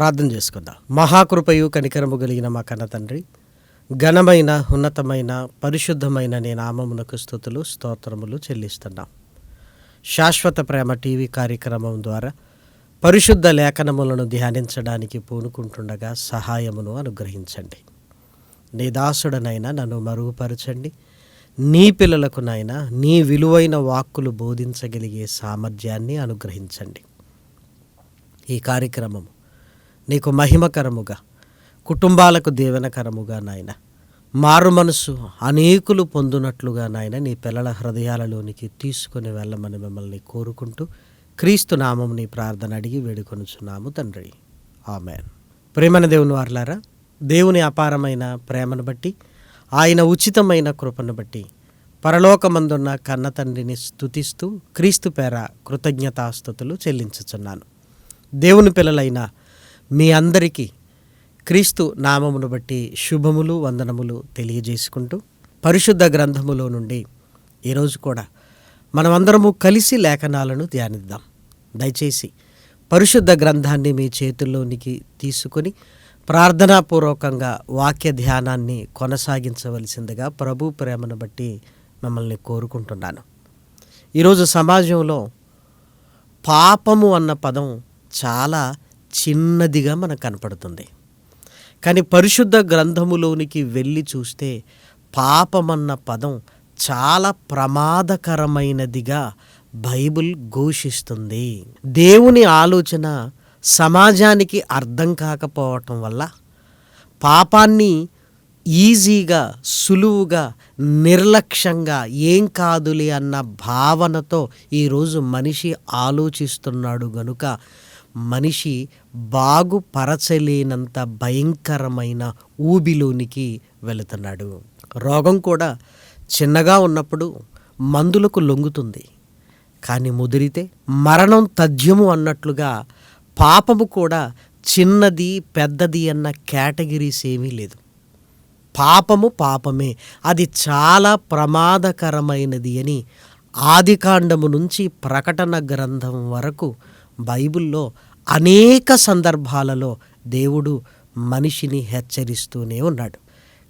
ప్రార్థన చేసుకుందాం. మహాకృపయు కనికరము కలిగిన మా కన్న తండ్రి, ఘనమైన ఉన్నతమైన పరిశుద్ధమైన నీ నామమునకు స్తుతులు స్తోత్రములు చెల్లిస్తున్నాం. శాశ్వత ప్రేమ టీవీ కార్యక్రమం ద్వారా పరిశుద్ధ లేఖనములను ధ్యానించడానికి పూనుకుంటుండగా సహాయమును అనుగ్రహించండి. నీ దాసుడనైనా నన్ను మరుగుపరచండి. నీ పిల్లలకునైనా నీ విలువైన వాక్కులు బోధించగలిగే సామర్థ్యాన్ని అనుగ్రహించండి. ఈ కార్యక్రమము నీకు మహిమకరముగా, కుటుంబాలకు దీవెనకరముగా నాయన, మారు మనసు అనేకులు పొందునట్లుగా నాయన నీ పిల్లల హృదయాలలోనికి తీసుకుని వెళ్ళమని మిమ్మల్ని కోరుకుంటూ క్రీస్తు నామం నీ ప్రార్థన అడిగి వేడుకొనుచున్నాము తండ్రి, ఆమేన్. ప్రేమన దేవుని వారలారా, దేవుని అపారమైన ప్రేమను బట్టి, ఆయన ఉచితమైన కృపను బట్టి పరలోకమందున్న కన్న తండ్రిని స్తుతిస్తూ క్రీస్తు పేర కృతజ్ఞతాస్తుతులు చెల్లించుచున్నాను. దేవుని పిల్లలైన మీ అందరికీ క్రీస్తు నామమును బట్టి శుభములు వందనములు తెలియజేసుకుంటూ పరిశుద్ధ గ్రంథములో నుండి ఈరోజు కూడా మనమందరము కలిసి లేఖనాలను ధ్యానిద్దాం. దయచేసి పరిశుద్ధ గ్రంథాన్ని మీ చేతుల్లోనికి తీసుకొని ప్రార్థనాపూర్వకంగా వాక్య ధ్యానాన్ని కొనసాగించవలసిందిగా ప్రభు ప్రేమను బట్టి మిమ్మల్ని కోరుకుంటున్నాను. ఈరోజు సమాజంలో పాపము అన్న పదం చాలా చిన్నదిగా మనకు కనపడుతుంది. కానీ పరిశుద్ధ గ్రంథములోనికి వెళ్ళి చూస్తే పాపమన్న పదం చాలా ప్రమాదకరమైనదిగా బైబిల్ ఘోషిస్తుంది. దేవుని ఆలోచన సమాజానికి అర్థం కాకపోవటం వల్ల పాపాన్ని ఈజీగా, సులువుగా, నిర్లక్ష్యంగా ఏం కాదులే అన్న భావనతో ఈరోజు మనిషి ఆలోచిస్తున్నాడు గనుక మనిషి బాగుపరచలేనంత భయంకరమైన ఊబిలోనికి వెళుతున్నాడు. రోగం కూడా చిన్నగా ఉన్నప్పుడు మందులకు లొంగుతుంది, కానీ ముదిరితే మరణం తథ్యము అన్నట్లుగా పాపము కూడా చిన్నది పెద్దది అన్న కేటగిరీస్ ఏమీ లేదు. పాపము పాపమే, అది చాలా ప్రమాదకరమైనది అని ఆదికాండము నుంచి ప్రకటన గ్రంథం వరకు బైబిల్లో అనేక సందర్భాలలో దేవుడు మనిషిని హెచ్చరిస్తూనే ఉన్నాడు.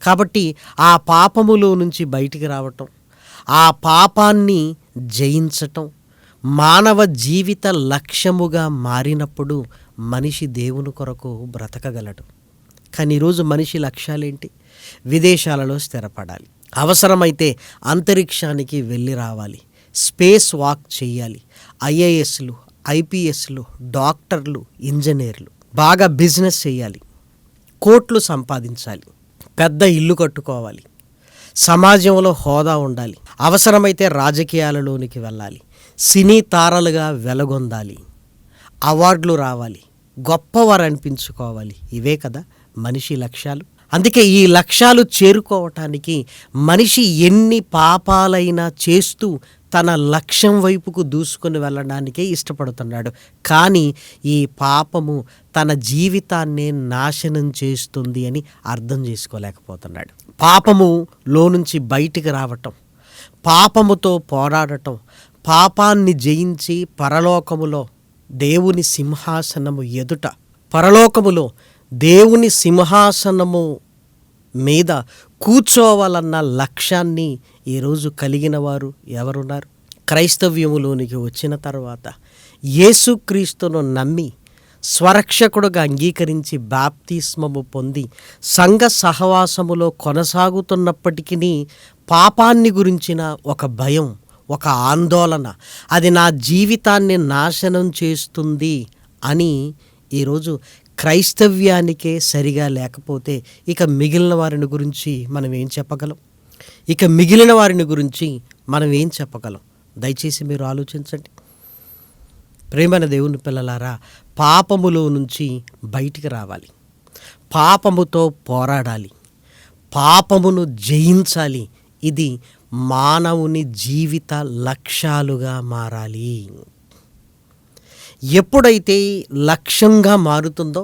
కాబట్టి ఆ పాపములో నుంచి బయటికి రావటం, ఆ పాపాన్ని జయించటం మానవ జీవిత లక్ష్యముగా మారినప్పుడు మనిషి దేవుని కొరకు బ్రతకగలడు. కానీ ఈరోజు మనిషి లక్ష్యాలేంటి? విదేశాలలో స్థిరపడాలి, అవసరమైతే అంతరిక్షానికి వెళ్ళి రావాలి, స్పేస్ వాక్ చేయాలి, ఐఏఎస్లు, ఐపీఎస్లు, డాక్టర్లు, ఇంజనీర్లు, బాగా బిజినెస్ చేయాలి, కోట్లు సంపాదించాలి, పెద్ద ఇల్లు కట్టుకోవాలి, సమాజంలో హోదా ఉండాలి, అవసరమైతే రాజకీయాలలోనికి వెళ్ళాలి, సినీ తారలుగా వెలగొందాలి, అవార్డులు రావాలి, గొప్పవారు అనిపించుకోవాలి. ఇవే కదా మనిషి లక్ష్యాలు. అందుకే ఈ లక్ష్యాలు చేరుకోవటానికి మనిషి ఎన్ని పాపాలైనా చేస్తూ తన లక్ష్యం వైపుకు దూసుకొని వెళ్ళడానికే ఇష్టపడుతున్నాడు. కానీ ఈ పాపము తన జీవితాన్నే నాశనం చేస్తుంది అని అర్థం చేసుకోలేకపోతున్నాడు. పాపములో నుంచి బయటికి రావటం, పాపముతో పోరాడటం, పాపాన్ని జయించి పరలోకములో దేవుని సింహాసనము ఎదుట, పరలోకములో దేవుని సింహాసనము మీద కూర్చోవాలన్న లక్ష్యాన్ని ఈరోజు కలిగిన వారు ఎవరున్నారు? క్రైస్తవ్యములోనికి వచ్చిన తర్వాత యేసుక్రీస్తును నమ్మి స్వరక్షకుడుగా అంగీకరించి బాప్తిస్మము పొంది సంఘ సహవాసములో కొనసాగుతున్నప్పటికీ పాపాన్ని గురించిన ఒక భయం, ఒక ఆందోళన, అది నా జీవితాన్ని నాశనం చేస్తుంది అని ఈరోజు క్రైస్తవ్యానికే సరిగా లేకపోతే ఇక మిగిలిన వారిని గురించి మనం ఏం చెప్పగలం? ఇక మిగిలిన వారిని గురించి మనం ఏం చెప్పగలం? దయచేసి మీరు ఆలోచించండి. ప్రేమైన దేవుని పిల్లలారా, పాపములో నుంచి బయటికి రావాలి, పాపముతో పోరాడాలి, పాపమును జయించాలి. ఇది మానవుని జీవిత లక్ష్యాలుగా మారాలి. ఎప్పుడైతే లక్ష్యంగా మారుతుందో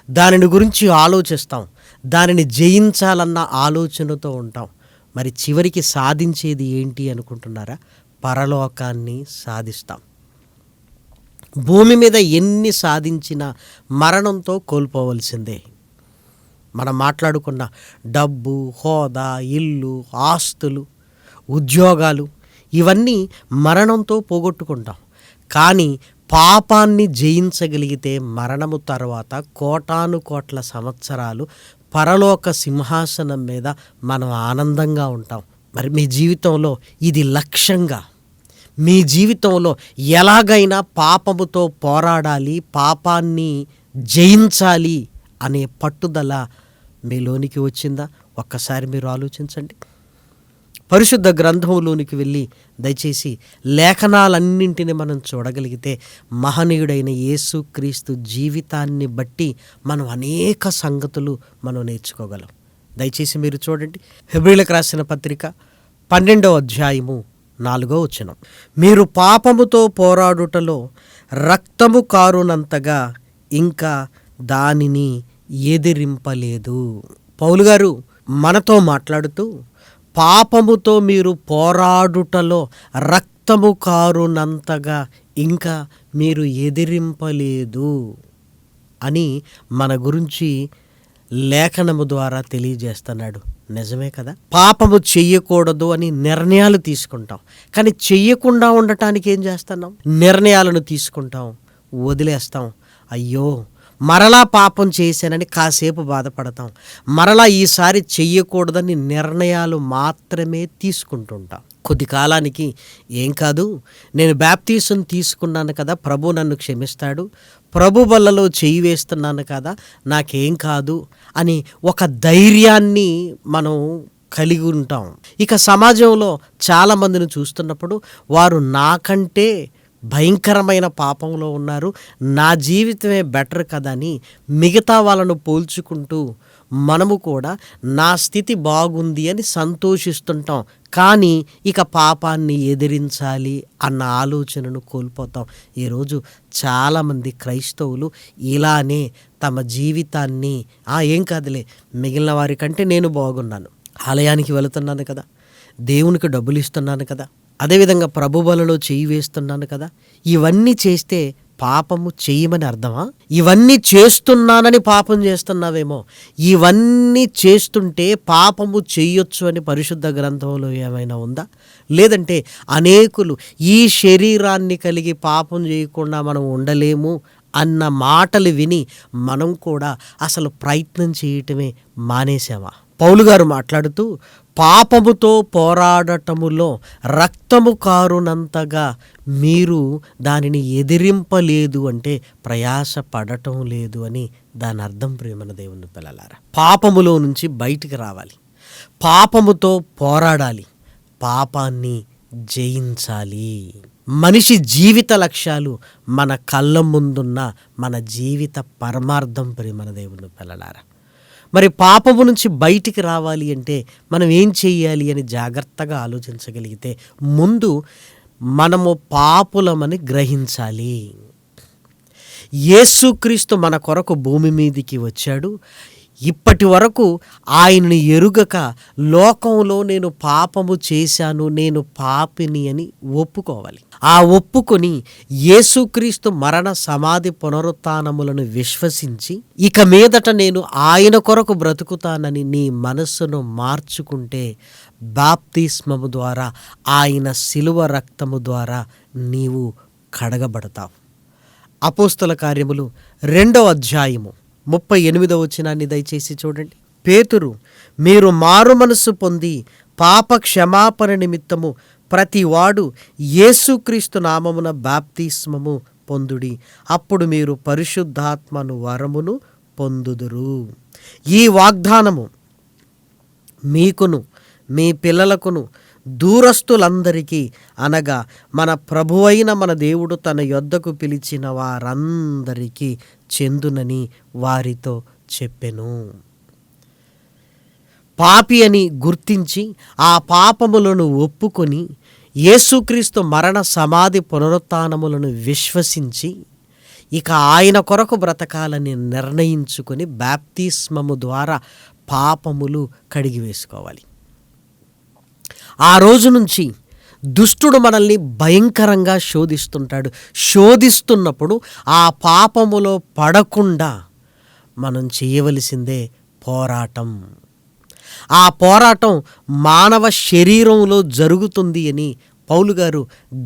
దానిని గురించి ఆలోచిస్తాం, దానిని జయించాలన్న ఆలోచనతో ఉంటాం. మరి చివరికి సాధించేది ఏంటి అనుకుంటున్నారా? పరలోకాన్ని సాధిస్తాం. భూమి మీద ఎన్ని సాధించినా మరణంతో కోల్పోవలసిందే. మనం మాట్లాడుకున్న డబ్బు, హోదా, ఇల్లు, ఆస్తులు, ఉద్యోగాలు ఇవన్నీ మరణంతో పోగొట్టుకుంటాం. కానీ పాపాన్ని జయించగలిగితే మరణము తర్వాత కోటాను కోట్ల సంవత్సరాలు పరలోక సింహాసనం మీద మనం ఆనందంగా ఉంటాం. మరి మీ జీవితంలో ఇది లక్ష్యంగా, మీ జీవితంలో ఎలాగైనా పాపముతో పోరాడాలి, పాపాన్ని జయించాలి అనే పట్టుదల మీలోనికి వచ్చిందా? ఒక్కసారి మీరు ఆలోచించండి. పరిశుద్ధ గ్రంథంలోనికి వెళ్ళి దయచేసి లేఖనాలన్నింటినీ మనం చూడగలిగితే మహనీయుడైన యేసుక్రీస్తు జీవితాన్ని బట్టి మనం అనేక సంగతులు మనం నేర్చుకోగలం. దయచేసి మీరు చూడండి, హెబ్రీయులకు రాసిన పత్రిక 12వ అధ్యాయము 4వ వచనం. మీరు పాపముతో పోరాడుటలో రక్తము కారునంతగా ఇంకా దానిని ఎదిరింపలేదు. పౌలు గారు మనతో మాట్లాడుతూ పాపముతో మీరు పోరాడుటలో రక్తము కారునంతగా ఇంకా మీరు ఎదిరింపలేదు అని మన గురించి లేఖనము ద్వారా తెలియజేస్తున్నాడు. నిజమే కదా? పాపము చెయ్యకూడదు అని నిర్ణయాలు తీసుకుంటాం, కానీ చెయ్యకుండా ఉండటానికి ఏం చేస్తున్నాం? నిర్ణయాలను తీసుకుంటాం, వదిలేస్తాం. అయ్యో మరలా పాపం చేశానని కాసేపు బాధపడతాం, మరలా ఈసారి చెయ్యకూడదని నిర్ణయాలు మాత్రమే తీసుకుంటుంటాం. కొద్ది కాలానికి ఏం కాదు, నేను బాప్తీసం తీసుకున్నాను కదా, ప్రభు నన్ను క్షమిస్తాడు, ప్రభు బల్లలో చెయ్యి వేస్తున్నాను కదా, నాకేం కాదు అని ఒక ధైర్యాన్ని మనం కలిగి ఉంటాం. ఇక సమాజంలో చాలామందిని చూస్తున్నప్పుడు వారు నాకంటే భయంకరమైన పాపంలో ఉన్నారు, నా జీవితమే బెటర్ కదా అని మిగతా వాళ్ళను పోల్చుకుంటూ మనము కూడా నా స్థితి బాగుంది అని సంతోషిస్తుంటాం. కానీ ఇక పాపాన్ని ఎదిరించాలి అన్న ఆలోచనను కోల్పోతాం. ఈరోజు చాలామంది క్రైస్తవులు ఇలానే తమ జీవితాన్ని ఏం కాదులే, మిగిలిన వారికంటే నేను బాగున్నాను, ఆలయానికి వెళుతున్నాను కదా, దేవునికి డబ్బులు ఇస్తున్నాను కదా, అదేవిధంగా ప్రభు బలలో చెయ్యి వేస్తున్నాను కదా, ఇవన్నీ చేస్తే పాపము చేయమని అర్థమా? ఇవన్నీ చేస్తున్నానని పాపం చేస్తున్నావేమో. ఇవన్నీ చేస్తుంటే పాపము చేయొచ్చు అని పరిశుద్ధ గ్రంథంలో ఏమైనా ఉందా? లేదంటే అనేకులు ఈ శరీరాన్ని కలిగి పాపం చేయకుండా మనం ఉండలేము అన్న మాటలు విని మనం కూడా అసలు ప్రయత్నం చేయటమే మానేసామా? పౌలు గారు మాట్లాడుతూ పాపముతో పోరాడటములో రక్తము కారునంతగా మీరు దానిని ఎదిరింపలేదు అంటే ప్రయాస పడటం లేదు అని దాని అర్థం. ప్రియమైన దేవుని పిల్లలారా, పాపములో నుంచి బయటికి రావాలి, పాపముతో పోరాడాలి, పాపాన్ని జయించాలి. మనిషి జీవిత లక్ష్యాలు మన కళ్ళ ముందున్న మన జీవిత పరమార్థం. ప్రియమైన దేవుని పిల్లలారా, మరి పాపము నుంచి బయటికి రావాలి అంటే మనం ఏం చేయాలి అని జాగ్రత్తగా ఆలోచించగలిగితే ముందు మనము పాపులమని గ్రహించాలి. యేసుక్రీస్తు మన కొరకు భూమి మీదికి వచ్చాడు. ఇప్పటి వరకు ఆయన్ని ఎరుగక లోకంలో నేను పాపము చేశాను, నేను పాపిని అని ఒప్పుకోవాలి. ఆ ఒప్పుకొని యేసుక్రీస్తు మరణ సమాధి పునరుత్థానములను విశ్వసించి ఇక మీదట నేను ఆయన కొరకు బ్రతుకుతానని నీ మనస్సును మార్చుకుంటే బాప్తిస్మము ద్వారా, ఆయన శిలువ రక్తము ద్వారా నీవు కడగబడతావు. అపోస్తల కార్యములు 2వ అధ్యాయము 38వ వచనాన్ని దయచేసి చూడండి. పేతురు, మీరు మారు మనసు పొంది పాప క్షమాపణ నిమిత్తము ప్రతివాడు యేసుక్రీస్తు నామమున బాప్తిస్మము పొందుడి, అప్పుడు మీరు పరిశుద్ధాత్మను వరమును పొందుదురు. ఈ వాగ్దానము మీకును మీ పిల్లలకును దూరస్తులందరికీ, అనగా మన ప్రభువైన మన దేవుడు తన యొద్దకు పిలిచిన వారందరికీ చెందునని వారితో చెప్పెను. పాపి అని గుర్తించి ఆ పాపములను ఒప్పుకొని యేసుక్రీస్తు మరణ సమాధి పునరుత్థానములను విశ్వసించి ఇక ఆయన కొరకు బ్రతకాలని నిర్ణయించుకొని బాప్తిస్మము ద్వారా పాపములు కడిగి వేసుకోవాలి. ఆ రోజు నుంచి దుష్టుడు మనల్ని భయంకరంగా శోధిస్తుంటాడు. శోధిస్తున్నప్పుడు ఆ పాపములో పడకుండా మనం చేయవలసిందే పోరాటం. ఆ పోరాటం మానవ శరీరంలో జరుగుతుంది అని పౌలు గారు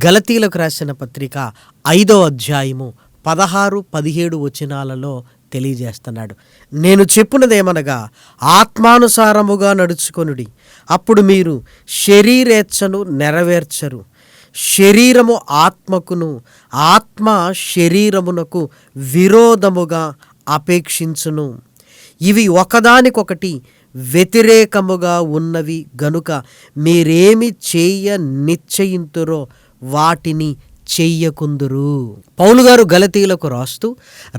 గలతీలకు రాసిన పత్రిక 5వ అధ్యాయము 16-17 వచనాలలో తెలియజేస్తున్నాడు. నేను చెప్పున్నదేమనగా, ఆత్మానుసారముగా నడుచుకొనుడి, అప్పుడు మీరు శరీరేచ్ఛను నెరవేర్చరు. శరీరము ఆత్మకును, ఆత్మ శరీరమునకు విరోధముగా అపేక్షించును. ఇవి ఒకదానికొకటి వ్యతిరేకముగా ఉన్నవి గనుక మీరేమి చేయ నిశ్చయింతురో వాటిని చెయ్యకుందురు. పౌలు గారు గలతీయులకు రాస్తూ,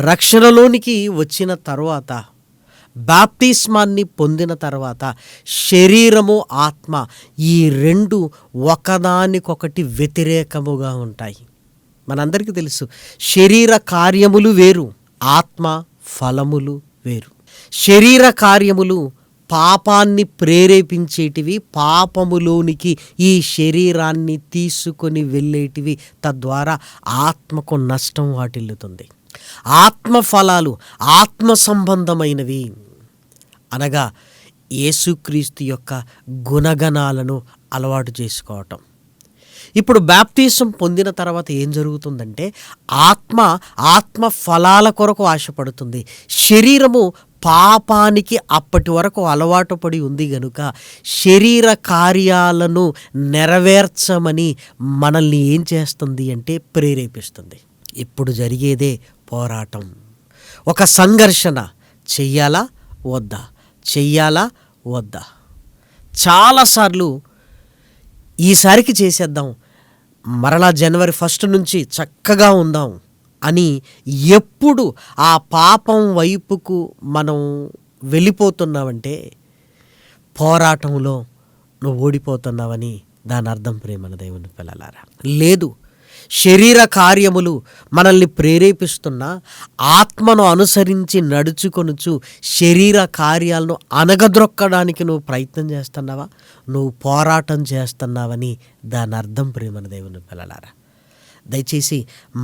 రక్షణలోనికి వచ్చిన తరువాత, బాప్తిస్మాన్ని పొందిన తర్వాత శరీరము ఆత్మ ఈ రెండు ఒకదానికొకటి వ్యతిరేకముగా ఉంటాయి. మనందరికీ తెలుసు, శరీర కార్యములు వేరు, ఆత్మ ఫలములు వేరు. శరీర కార్యములు పాపాన్ని ప్రేరేపించేటివి, పాపములోనికి ఈ శరీరాన్ని తీసుకొని వెళ్ళేటివి, తద్వారా ఆత్మకు నష్టం వాటిల్లుతుంది. ఆత్మ ఫలాలు ఆత్మ సంబంధమైనవి, అనగా యేసుక్రీస్తు యొక్క గుణగణాలను అలవాటు చేసుకోవటం. ఇప్పుడు బాప్తిసం పొందిన తర్వాత ఏం జరుగుతుందంటే, ఆత్మ ఫలాల కొరకు ఆశపడుతుంది. శరీరము పాపానికి అప్పటి వరకు అలవాటు పడి ఉంది గనుక శరీర కార్యాలను నెరవేర్చమని మనల్ని ఏం చేస్తుంది అంటే ప్రేరేపిస్తుంది. ఇప్పుడు జరిగేదే పోరాటం, ఒక సంఘర్షణ. చెయ్యాలా వద్దా, చెయ్యాలా వద్దా. చాలాసార్లు ఈసారికి చేసేద్దాం, మరలా జనవరి 1 నుంచి చక్కగా ఉందాం అని ఎప్పుడు ఆ పాపం వైపుకు మనం వెళ్ళిపోతున్నావంటే పోరాటంలో నువ్వు ఓడిపోతున్నావని దాని అర్థం. ప్రేమన దేవుని పిల్లలారా, లేదు, శరీర కార్యములు మనల్ని ప్రేరేపిస్తున్నా ఆత్మను అనుసరించి నడుచుకొనుచు శరీర కార్యాలను అనగద్రొక్కడానికి నువ్వు ప్రయత్నం చేస్తున్నావా, నువ్వు పోరాటం చేస్తున్నావని దాని అర్థం. ప్రేమన దేవుని పిల్లలారా, దయచేసి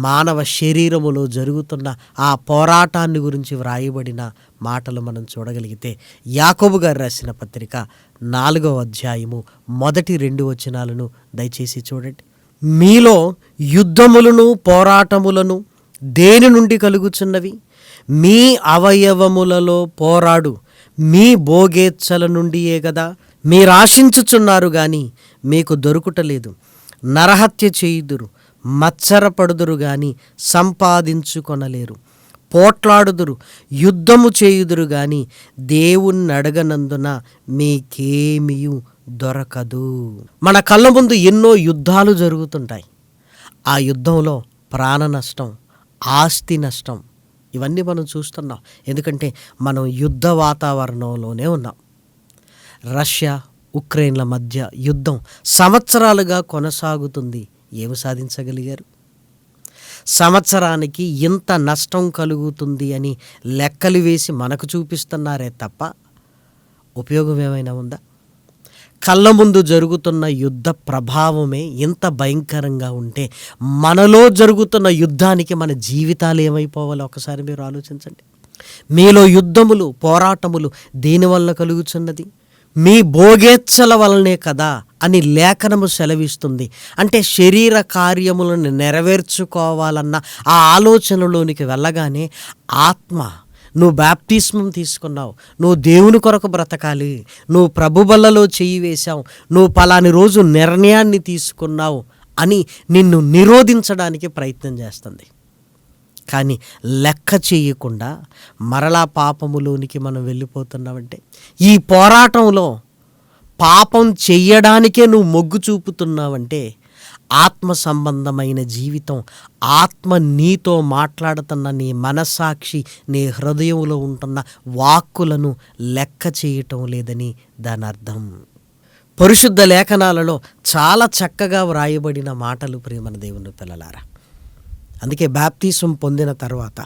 మానవ శరీరములో జరుగుతున్న ఆ పోరాటాన్ని గురించి వ్రాయబడిన మాటలు మనం చూడగలిగితే, యాకోబు గారు రాసిన పత్రిక 4వ అధ్యాయము 1-2 వచనాలను దయచేసి చూడండి. మీలో యుద్ధములను పోరాటములను దేని నుండి కలుగుచున్నవి? మీ అవయవములలో పోరాడు మీ భోగేచ్ఛల నుండియే గదా. మీరు ఆశించుచున్నారు గాని మీకు దొరుకుటలేదు, నరహత్య చేయుదురు, మత్సరపడుదురు గాని సంపాదించుకొనలేరు, పోట్లాడుదురు, యుద్ధము చేయుదురు గాని దేవుణ్ణి అడగనందున మీకేమియు దొరకదు. మన కళ్ళ ముందు ఎన్నో యుద్ధాలు జరుగుతుంటాయి. ఆ యుద్ధంలో ప్రాణ నష్టం, ఆస్తి నష్టం, ఇవన్నీ మనం చూస్తున్నాం. ఎందుకంటే మనం యుద్ధ వాతావరణంలోనే ఉన్నాం. రష్యా ఉక్రెయిన్ల మధ్య యుద్ధం సంవత్సరాలుగా కొనసాగుతుంది. ఏమి సాధించగలిగారు? సంవత్సరానికి ఇంత నష్టం కలుగుతుంది అని లెక్కలు వేసి మనకు చూపిస్తున్నారే తప్ప ఉపయోగం ఏమైనా ఉందా? కళ్ళ ముందు జరుగుతున్న యుద్ధ ప్రభావమే ఇంత భయంకరంగా ఉంటే మనలో జరుగుతున్న యుద్ధానికి మన జీవితాలు ఏమైపోవాలో ఒకసారి మీరు ఆలోచించండి. మీలో యుద్ధములు పోరాటములు దేనివల్ల కలుగుతున్నది? మీ భోగేచ్ఛల వలనే కదా అని లేఖనము సెలవిస్తుంది. అంటే శరీర కార్యములను నెరవేర్చుకోవాలన్న ఆ ఆలోచనలోనికి వెళ్ళగానే ఆత్మ, నువ్వు బాప్తిస్మం తీసుకున్నావు, నువ్వు దేవుని కొరకు బ్రతకాలి, నువ్వు ప్రభు బల్లలో చెయ్యి వేశావు, నువ్వు పలాని రోజు నిర్ణయాన్ని తీసుకున్నావు అని నిన్ను నిరోధించడానికి ప్రయత్నం చేస్తుంది. కానీ లెక్క చేయకుండా మరలా పాపములోనికి మనం వెళ్ళిపోతున్నావంటే, ఈ పోరాటంలో పాపం చెయ్యడానికే నువ్వు మొగ్గు చూపుతున్నావంటే, ఆత్మ సంబంధమైన జీవితం, ఆత్మ నీతో మాట్లాడుతున్న నీ మనస్సాక్షి, నీ హృదయంలో ఉంటున్న వాక్కులను లెక్క చేయటం లేదని దాని అర్థం. పరిశుద్ధ లేఖనాలలో చాలా చక్కగా వ్రాయబడిన మాటలు ప్రియమైన దేవుని పిల్లలారా. అందుకే బాప్తిసం పొందిన తర్వాత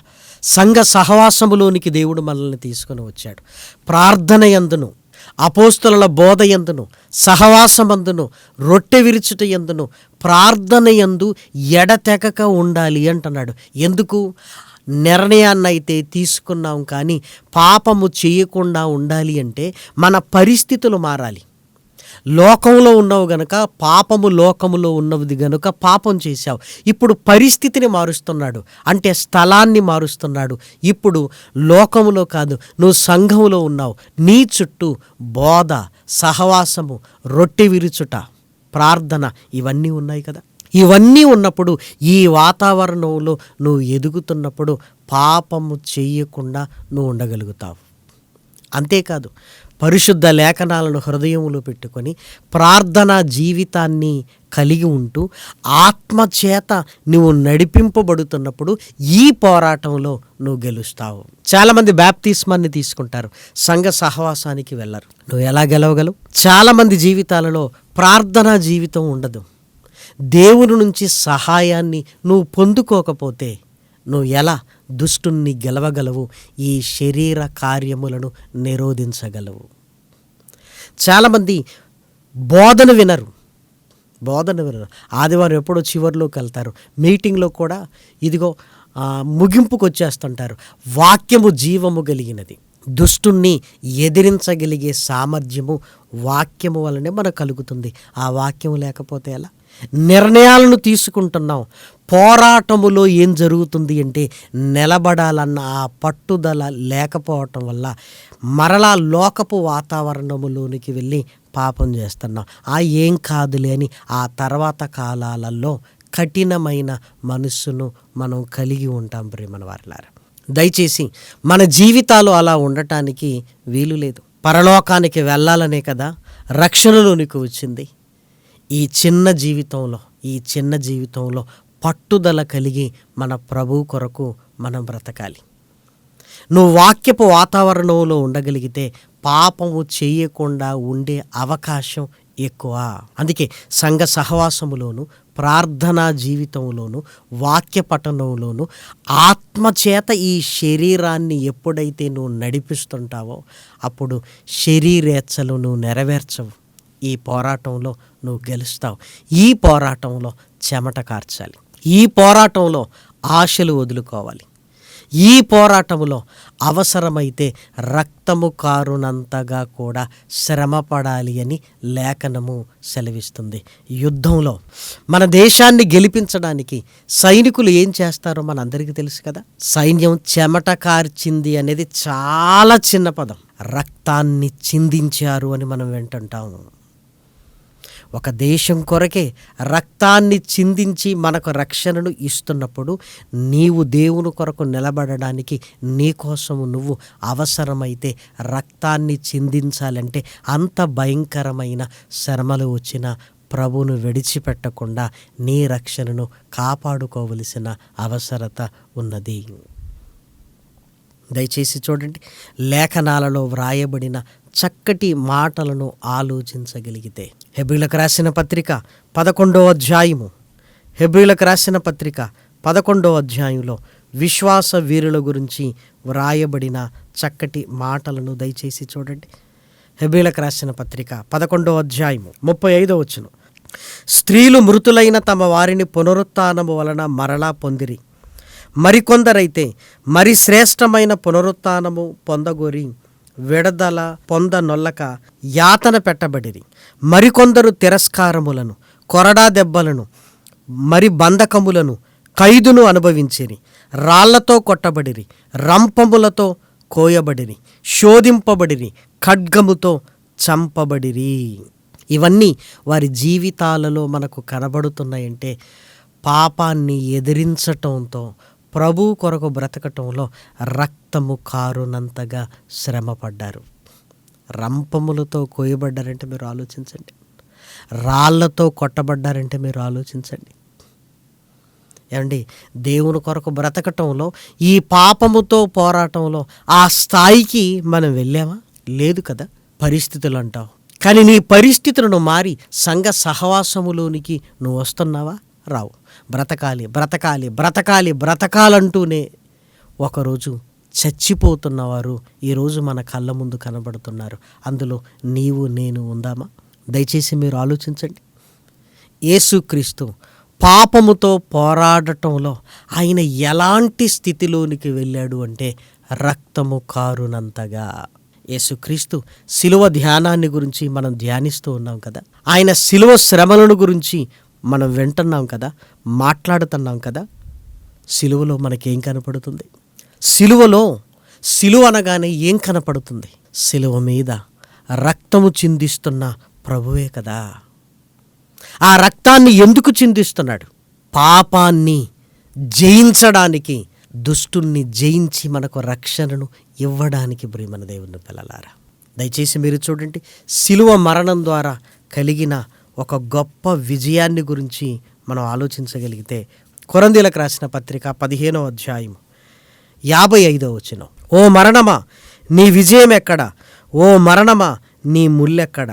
సంఘ సహవాసములోనికి దేవుడు మనల్ని తీసుకొని వచ్చాడు. ప్రార్థన యందును అపోస్తలుల బోధ యందును, సహవాసమందును, రొట్టె విరుచుట యందును, ప్రార్థన యందు ఎడతెగక ఉండాలి అంటున్నాడు. ఎందుకు? నిర్ణయాన్నైతే తీసుకున్నాం, కానీ పాపము చేయకుండా ఉండాలి అంటే మన పరిస్థితులు మారాలి. లోకంలో ఉన్నావు గనుక, పాపము లోకములో ఉన్నది గనుక పాపం చేశావు. ఇప్పుడు పరిస్థితిని మారుస్తున్నాడు, అంటే స్థలాన్ని మారుస్తున్నాడు. ఇప్పుడు లోకములో కాదు, నువ్వు సంఘములో ఉన్నావు. నీ చుట్టూ బోధ, సహవాసము, రొట్టె విరుచుట, ప్రార్థన ఇవన్నీ ఉన్నాయి కదా. ఇవన్నీ ఉన్నప్పుడు, ఈ వాతావరణంలో నువ్వు ఎదుగుతున్నప్పుడు పాపము చేయకుండా నువ్వు ఉండగలుగుతావు. అంతేకాదు, పరిశుద్ధ లేఖనాలను హృదయంలో పెట్టుకొని ప్రార్థనా జీవితాన్ని కలిగి ఉంటూ ఆత్మచేత నువ్వు నడిపింపబడుతున్నప్పుడు ఈ పోరాటంలో నువ్వు గెలుస్తావు. చాలామంది బాప్తిస్మాన్ని తీసుకుంటారు, సంఘ సహవాసానికి వెళ్ళరు. నువ్వు ఎలా గెలవగలవు? చాలామంది జీవితాలలో ప్రార్థనా జీవితం ఉండదు. దేవుని నుంచి సహాయాన్ని నువ్వు పొందుకోకపోతే నువ్వు ఎలా దుష్టుణ్ణి గెలవగలవు? ఈ శరీర కార్యములను నిరోధించగలవు. చాలామంది బోధన వినరు. ఆదివారం ఎప్పుడో చివరిలోకి వెళ్తారు, మీటింగ్లో కూడా ఇదిగో ముగింపుకు వచ్చేస్తుంటారు. వాక్యము జీవము కలిగినది. దుష్టుణ్ణి ఎదిరించగలిగే సామర్థ్యము వాక్యము వలనే మనకు కలుగుతుంది. ఆ వాక్యము లేకపోతే ఎలా? నిర్ణయాలను తీసుకుంటున్నాం. పోరాటములో ఏం జరుగుతుంది అంటే, నిలబడాలన్న ఆ పట్టుదల లేకపోవటం వల్ల మరలా లోకపు వాతావరణములోనికి వెళ్ళి పాపం చేస్తున్నాం. ఏం కాదులే అని ఆ తర్వాత కాలాలలో కఠినమైన మనస్సును మనం కలిగి ఉంటాం. ప్రియమైన వారలారా, దయచేసి మన జీవితాలు అలా ఉండటానికి వీలు లేదు. పరలోకానికి వెళ్ళాలనే కదా రక్షణలోనికి వచ్చింది. ఈ చిన్న జీవితంలో పట్టుదల కలిగి మన ప్రభువు కొరకు మనం బ్రతకాలి. నువ్వు వాక్యపు వాతావరణంలో ఉండగలిగితే పాపము చేయకుండా ఉండే అవకాశం ఎక్కువ. అందుకే సంఘ సహవాసములోను, ప్రార్థనా జీవితంలోను, వాక్య పఠనంలోను ఆత్మచేత ఈ శరీరాన్ని ఎప్పుడైతే నువ్వు నడిపిస్తుంటావో అప్పుడు శరీరేచ్ఛలు నువ్వు నెరవేర్చవు. ఈ పోరాటంలో నువ్వు గెలుస్తావు. ఈ పోరాటంలో చెమట కార్చాలి. ఈ పోరాటంలో ఆశలు వదులుకోవాలి. ఈ పోరాటంలో అవసరమైతే రక్తము కారునంతగా కూడా శ్రమ పడాలి అని లేఖనము సెలవిస్తుంది. యుద్ధంలో మన దేశాన్ని గెలిపించడానికి సైనికులు ఏం చేస్తారో మనందరికీ తెలుసు కదా. సైన్యం చెమట కార్చింది అనేది చాలా చిన్న పదం. రక్తాన్ని చిందించారు అని మనం వింటుంటాము. ఒక దేశం కొరకే రక్తాన్ని చిందించి మనకు రక్షణను ఇస్తున్నప్పుడు నీవు దేవుని కొరకు నిలబడడానికి నీకోసము నువ్వు అవసరమైతే రక్తాన్ని చిందించాలంటే అంత భయంకరమైన శ్రమలు వచ్చిన ప్రభువును విడిచిపెట్టకుండా నీ రక్షణను కాపాడుకోవలసిన అవసరత ఉన్నది. దయచేసి చూడండి, లేఖనాలలో వ్రాయబడిన చక్కటి మాటలను ఆలోచించగలిగితే. హెబ్రీయులకు రాసిన పత్రిక 11వ అధ్యాయము, హెబ్రీయులకు రాసిన పత్రిక 11వ అధ్యాయంలో విశ్వాస వీరుల గురించి వ్రాయబడిన చక్కటి మాటలను దయచేసి చూడండి. హెబ్రీయులకు రాసిన పత్రిక 11వ అధ్యాయము 35వ వచనం. స్త్రీలు మృతులైన తమ వారిని పునరుత్థానము వలన మరలా పొందిరి. మరికొందరైతే మరి శ్రేష్టమైన పునరుత్థానము పొందగోరి విడుదల పొందనొల్లక యాతన పెట్టబడిరి. మరికొందరు తిరస్కారములను, కొరడా దెబ్బలను, మరి బంధకములను, ఖైదును అనుభవించిరి. రాళ్లతో కొట్టబడిరి, రంపములతో కోయబడిరి, శోధింపబడిరి, ఖడ్గముతో చంపబడిరి. ఇవన్నీ వారి జీవితాలలో మనకు కనబడుతున్నాయంటే పాపాన్ని ఎదిరించటంతో, ప్రభు కొరకు బ్రతకటంలో రక్తము కారునంతగా శ్రమపడ్డారు. రంపములతో కోయబడ్డారంటే మీరు ఆలోచించండి. రాళ్లతో కొట్టబడ్డారంటే మీరు ఆలోచించండి. ఏమండి, దేవుని కొరకు బ్రతకటంలో, ఈ పాపముతో పోరాటంలో ఆ స్థాయికి మనం వెళ్ళామా? లేదు కదా. పరిస్థితులు అంటావు, కానీ నీ పరిస్థితులను మారి సంఘ సహవాసములోనికి నువ్వు వస్తున్నావా? రావు. బ్రతకాలి బ్రతకాలి బ్రతకాలి బ్రతకాలంటూనే ఒకరోజు చచ్చిపోతున్నవారు ఈరోజు మన కళ్ళ ముందు కనబడుతున్నారు. అందులో నీవు నేను ఉందామా? దయచేసి మీరు ఆలోచించండి. యేసుక్రీస్తు పాపముతో పోరాడటంలో ఆయన ఎలాంటి స్థితిలోనికి వెళ్ళాడు అంటే రక్తము కారునంతగా. యేసుక్రీస్తు శిలువ ధ్యానాన్ని గురించి మనం ధ్యానిస్తూ ఉన్నాం కదా, ఆయన శిలువ శ్రమలను గురించి మనం వింటున్నాం కదా, మాట్లాడుతున్నాం కదా. శిలువలో మనకేం కనపడుతుంది? శిలువ అనగానే ఏం కనపడుతుంది? శిలువ మీద రక్తము చిందిస్తున్న ప్రభువే కదా. ఆ రక్తాన్ని ఎందుకు చిందిస్తున్నాడు? పాపాన్ని జయించడానికి, దుష్టుణ్ణి జయించి మనకు రక్షణను ఇవ్వడానికి. ప్రియమైన దేవుని పిల్లలారా, దయచేసి మీరు చూడండి, శిలువ మరణం ద్వారా కలిగిన ఒక గొప్ప విజయాన్ని గురించి మనం ఆలోచించగలిగితే, కొరింథీయులకు రాసిన పత్రిక 15వ అధ్యాయం 55వ వచనం, ఓ మరణమా నీ విజయం ఎక్కడ? ఓ మరణమా నీ ముల్లెక్కడ?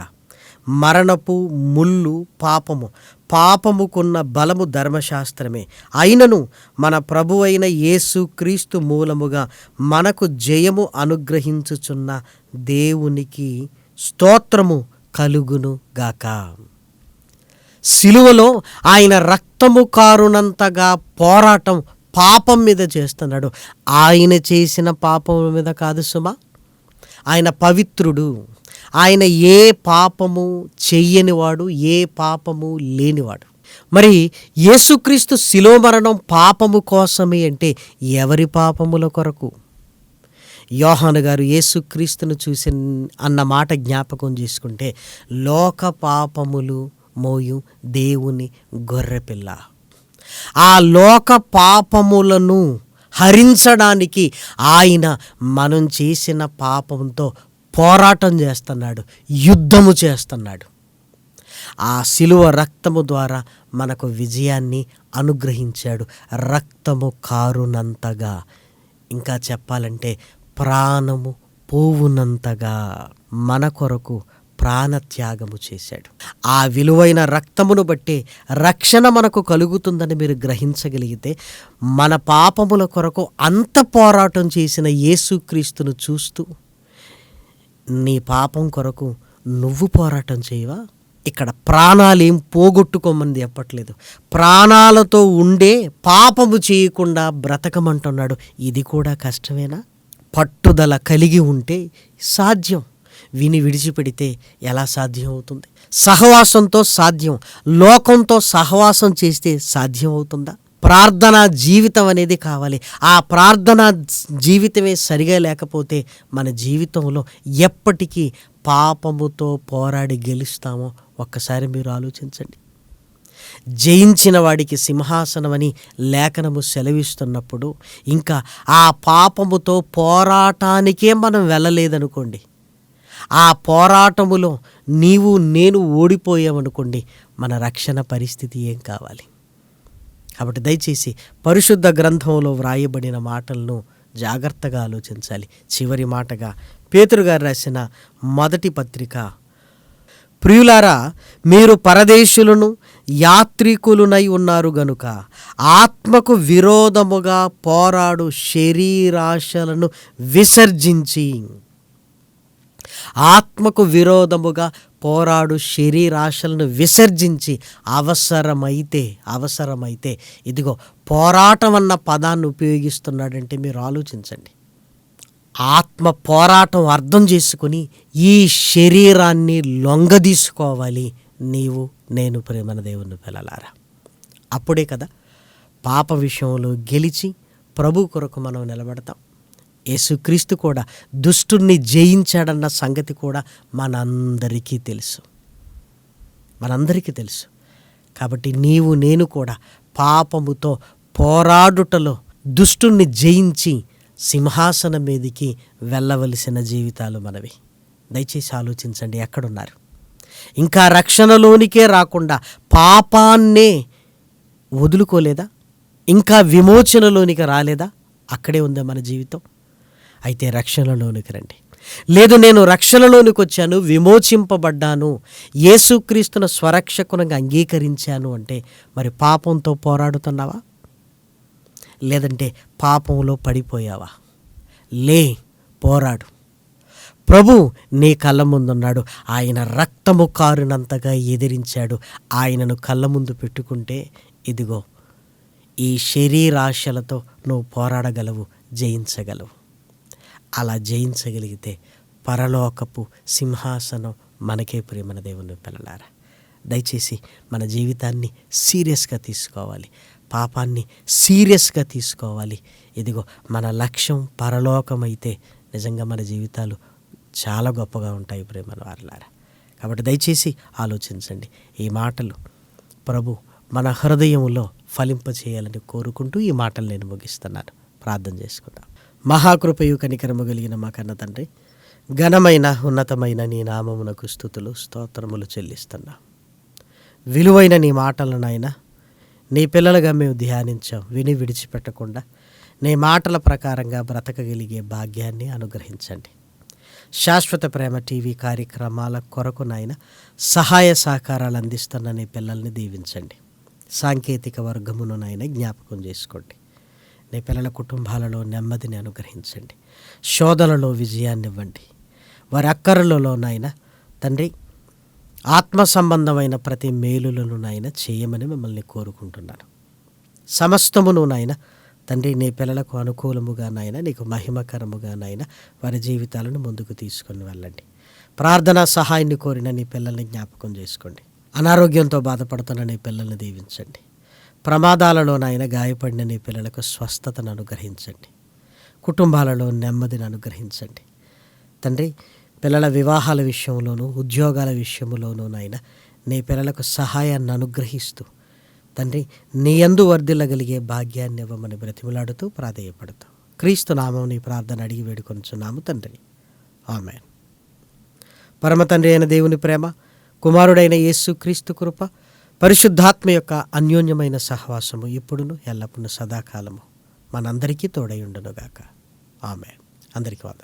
మరణపు ముళ్ళు పాపము, పాపముకున్న బలము ధర్మశాస్త్రమే. అయినను మన ప్రభువైన యేసుక్రీస్తు మూలముగా మనకు జయము అనుగ్రహించుచున్న దేవునికి స్తోత్రము కలుగును గాక. శిలువలో ఆయన రక్తము కారునంతగా పోరాటం పాపం మీద చేస్తున్నాడు. ఆయన చేసిన పాపం మీద కాదు సుమా. ఆయన పవిత్రుడు, ఆయన ఏ పాపము చెయ్యనివాడు, ఏ పాపము లేనివాడు. మరి యేసుక్రీస్తు శిలువ మరణం పాపము కోసమే అంటే ఎవరి పాపముల కొరకు? యోహాను గారు యేసుక్రీస్తును చూసి అన్న మాట జ్ఞాపకం చేసుకుంటే, లోక పాపములు మోయు దేవుని గొర్రెపిల్ల. ఆ లోక పాపములను హరించడానికి ఆయన మనం చేసిన పాపంతో పోరాటం చేస్తున్నాడు, యుద్ధము చేస్తున్నాడు. ఆ శిలువ రక్తము ద్వారా మనకు విజయాన్ని అనుగ్రహించాడు. రక్తము కారునంతగా, ఇంకా చెప్పాలంటే ప్రాణము పోవునంతగా మన కొరకు ప్రాణత్యాగము చేశాడు. ఆ విలువైన రక్తమును బట్టే రక్షణ మనకు కలుగుతుందని మీరు గ్రహించగలిగితే, మన పాపముల కొరకు అంత పోరాటం చేసిన యేసుక్రీస్తును చూస్తూ నీ పాపం కొరకు నువ్వు పోరాటం చేయవా? ఇక్కడ ప్రాణాలేం పోగొట్టుకోమని చెప్పట్లేదు, ప్రాణాలతో ఉండే పాపము చేయకుండా బ్రతకమంటున్నాడు. ఇది కూడా కష్టమేనా? పట్టుదల కలిగి ఉంటే సాధ్యం, విని విడిచిపెడితే ఎలా సాధ్యం అవుతుంది? సహవాసంతో సాధ్యం, లోకంతో సహవాసం చేస్తే సాధ్యం అవుతుందా? ప్రార్థనా జీవితం అనేది కావాలి. ఆ ప్రార్థనా జీవితమే సరిగా లేకపోతే మన జీవితంలో ఎప్పటికీ పాపముతో పోరాడి గెలుస్తామో ఒక్కసారి మీరు ఆలోచించండి. జయించిన వాడికి సింహాసనం అని లేఖనము సెలవిస్తున్నప్పుడు, ఇంకా ఆ పాపముతో పోరాటానికే మనం వెళ్ళలేదనుకోండి, ఆ పోరాటములో నీవు నేను ఓడిపోయామనుకోండి, మన రక్షణ పరిస్థితి ఏం కావాలి? కాబట్టి దయచేసి పరిశుద్ధ గ్రంథంలో వ్రాయబడిన మాటలను జాగ్రత్తగా ఆలోచించాలి. చివరి మాటగా పేతురు గారు రాసిన మొదటి పత్రిక, ప్రియులారా, మీరు పరదేశులను యాత్రికులునై ఉన్నారు గనుక ఆత్మకు విరోధముగా పోరాడు శరీరాశలను విసర్జించి, ఆత్మకు విరోధముగా పోరాడు శరీరాశలను విసర్జించి అవసరమైతే ఇదిగో పోరాటం అన్న పదాన్ని ఉపయోగిస్తున్నాడంటే మీరు ఆలోచించండి. ఆత్మ పోరాటం అర్థం చేసుకుని ఈ శరీరాన్ని లొంగదీసుకోవాలి నీవు నేను. ప్రేమన దేవుని పిల్లలారా, అప్పుడే కదా పాప విషయంలో గెలిచి ప్రభు కొరకు మనం నిలబడతాం. యేసుక్రీస్తు కూడా దుష్టుణ్ణి జయించాడన్న సంగతి కూడా మనందరికీ తెలుసు. కాబట్టి నీవు నేను కూడా పాపముతో పోరాడుటలో దుష్టుణ్ణి జయించి సింహాసనం మీదికి వెళ్ళవలసిన జీవితాలు మనవి. దయచేసి ఆలోచించండి, ఎక్కడున్నారు? ఇంకా రక్షణలోనికే రాకుండా పాపాన్నే వదులుకోలేదా? ఇంకా విమోచనలోనికి రాలేదా? అక్కడే ఉందా మన జీవితం? అయితే రక్షణలోనికి రండి. లేదు, నేను రక్షణలోనికి వచ్చాను, విమోచింపబడ్డాను, యేసుక్రీస్తును స్వరక్షకునిగా అంగీకరించాను అంటే మరి పాపంతో పోరాడుతున్నావా? లేదంటే పాపంలో పడిపోయావా? లే, పోరాడు. ప్రభు నీ కళ్ళ ముందున్నాడు. ఆయన రక్తము కారునంతగా ఎదిరించాడు. ఆయనను కళ్ళ ముందు పెట్టుకుంటే ఇదిగో ఈ శరీరాశలతో నువ్వు పోరాడగలవు, జయించగలవు. అలా జయించగలిగితే పరలోకపు సింహాసనం మనకే ప్రియమైన దేవుని పిల్లలారా. దయచేసి మన జీవితాన్ని సీరియస్గా తీసుకోవాలి, పాపాన్ని సీరియస్గా తీసుకోవాలి. ఇదిగో మన లక్ష్యం పరలోకం అయితే నిజంగా మన జీవితాలు చాలా గొప్పగా ఉంటాయి ప్రియమైన వారలారా. కాబట్టి దయచేసి ఆలోచించండి. ఈ మాటలు ప్రభు మన హృదయంలో ఫలింపచేయాలని కోరుకుంటూ ఈ మాటలు నేను ముగిస్తున్నాను. ప్రార్థన చేసుకుందాం. మహాకృపయు కనికరము కలిగిన మా కన్న తండ్రి, ఘనమైన ఉన్నతమైన నీ నామమునకు స్తుతులు స్తోత్రములు చెల్లిస్తున్నాం. విలువైన నీ మాటలను నాయనా నీ పిల్లలుగా మేము ధ్యానించాం. విని విడిచిపెట్టకుండా నీ మాటల ప్రకారంగా బ్రతకగలిగే భాగ్యాన్ని అనుగ్రహించండి. శాశ్వత ప్రేమ టీవీ కార్యక్రమాల కొరకు నాయన సహాయ సహకారాలు అందిస్తున్న నీ పిల్లల్ని దీవించండి. సాంకేతిక వర్గమును నాయన జ్ఞాపకం చేసుకోండి. నీ పిల్లల కుటుంబాలలో నెమ్మదిని అనుగ్రహించండి. శోధనలో విజయాన్ని ఇవ్వండి. వారి అక్కరలలో నాయన తండ్రి ఆత్మ సంబంధమైన ప్రతి మేలులను నాయన చేయమని మిమ్మల్ని కోరుకుంటున్నాను. సమస్తమును నాయన తండ్రి నీ పిల్లలకు అనుకూలముగా నాయన నీకు మహిమకరముగా నాయన వారి జీవితాలను ముందుకు తీసుకొని వెళ్ళండి. ప్రార్థనా సహాయాన్ని కోరిన నీ పిల్లల్ని జ్ఞాపకం చేసుకోండి. అనారోగ్యంతో బాధపడుతున్న నీ పిల్లల్ని దీవించండి. ప్రమాదాలలో నాయన గాయపడిన నీ పిల్లలకు స్వస్థతను అనుగ్రహించండి. కుటుంబాలలో నెమ్మదిని అనుగ్రహించండి. తండ్రి పిల్లల వివాహాల విషయంలోనూ ఉద్యోగాల విషయంలోనూ నాయన నీ పిల్లలకు సహాయాన్ని అనుగ్రహిస్తూ తండ్రి నీ యందు వర్ధిల్లగలిగే భాగ్యాన్ని ఇవ్వమని బ్రతిమలాడుతూ ప్రాధేయపడుతూ క్రీస్తు నామం నీ ప్రార్థన అడిగి వేడుకొనుచున్నాము తండ్రి. ఆమేన్. పరమ తండ్రి అయిన దేవుని ప్రేమ, కుమారుడైన యేసు క్రీస్తు కృప, పరిశుద్ధాత్మ యొక్క అన్యోన్యమైన సహవాసము ఇప్పుడును ఎల్లప్పుడూ సదాకాలము మనందరికీ తోడై ఉండునుగాక. ఆమేన్. అందరికీ వందనాలు.